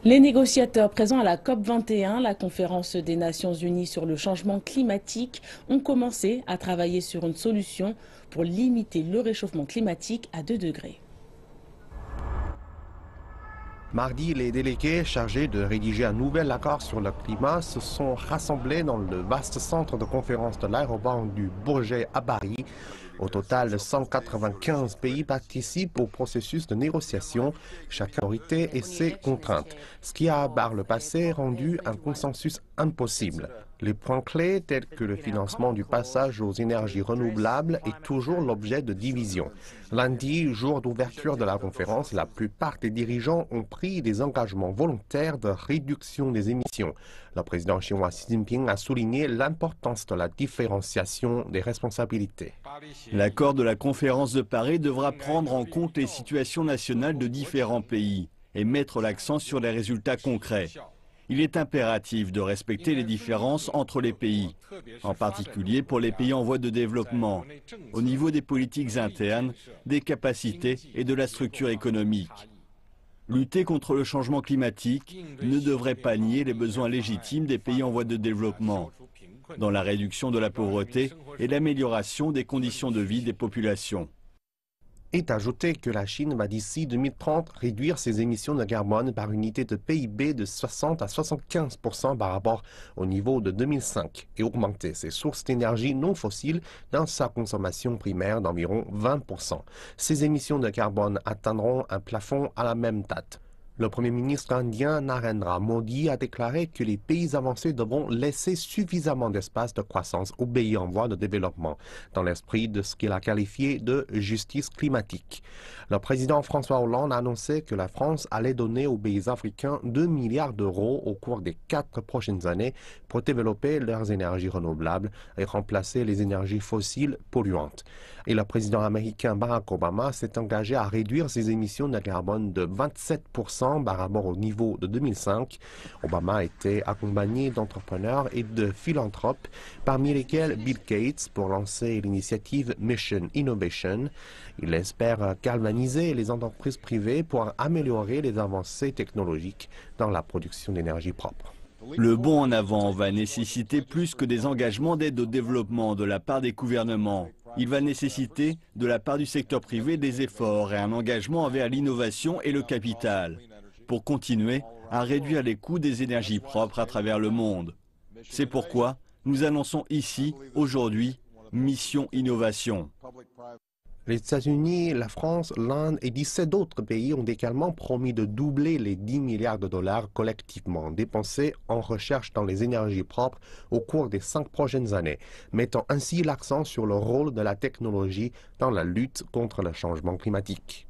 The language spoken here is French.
Les négociateurs présents à la COP21, la conférence des Nations Unies sur le changement climatique, ont commencé à travailler sur une solution pour limiter le réchauffement climatique à 2 degrés. Mardi, les délégués chargés de rédiger un nouvel accord sur le climat se sont rassemblés dans le vaste centre de conférence de l'aéroport du Bourget à Paris. Au total, 195 pays participent au processus de négociation, chacun autorité et ses contraintes, ce qui a par le passé rendu un consensus impossible. Les points clés tels que le financement du passage aux énergies renouvelables est toujours l'objet de divisions. Lundi, jour d'ouverture de la conférence, la plupart des dirigeants ont pris des engagements volontaires de réduction des émissions. Le président chinois Xi Jinping a souligné l'importance de la différenciation des responsabilités. L'accord de la conférence de Paris devra prendre en compte les situations nationales de différents pays et mettre l'accent sur les résultats concrets. Il est impératif de respecter les différences entre les pays, en particulier pour les pays en voie de développement, au niveau des politiques internes, des capacités et de la structure économique. Lutter contre le changement climatique ne devrait pas nier les besoins légitimes des pays en voie de développement, dans la réduction de la pauvreté et l'amélioration des conditions de vie des populations. Est ajouté que la Chine va d'ici 2030 réduire ses émissions de carbone par unité de PIB de 60 à 75% par rapport au niveau de 2005 et augmenter ses sources d'énergie non fossiles dans sa consommation primaire d'environ 20%. Ces émissions de carbone atteindront un plafond à la même date. Le Premier ministre indien Narendra Modi a déclaré que les pays avancés devront laisser suffisamment d'espace de croissance aux pays en voie de développement, dans l'esprit de ce qu'il a qualifié de justice climatique. Le président François Hollande a annoncé que la France allait donner aux pays africains 2 milliards d'euros au cours des 4 prochaines années pour développer leurs énergies renouvelables et remplacer les énergies fossiles polluantes. Et le président américain Barack Obama s'est engagé à réduire ses émissions de carbone de 27% par rapport au niveau de 2005. Obama a été accompagné d'entrepreneurs et de philanthropes, parmi lesquels Bill Gates, pour lancer l'initiative Mission Innovation. Il espère galvaniser les entreprises privées pour améliorer les avancées technologiques dans la production d'énergie propre. Le bond en avant va nécessiter plus que des engagements d'aide au développement de la part des gouvernements. Il va nécessiter de la part du secteur privé des efforts et un engagement envers l'innovation et le capital pour continuer à réduire les coûts des énergies propres à travers le monde. C'est pourquoi nous annonçons ici, aujourd'hui, Mission Innovation. Les États-Unis, la France, l'Inde et 17 autres pays ont également promis de doubler les 10 milliards de dollars collectivement dépensés en recherche dans les énergies propres au cours des 5 prochaines années, mettant ainsi l'accent sur le rôle de la technologie dans la lutte contre le changement climatique.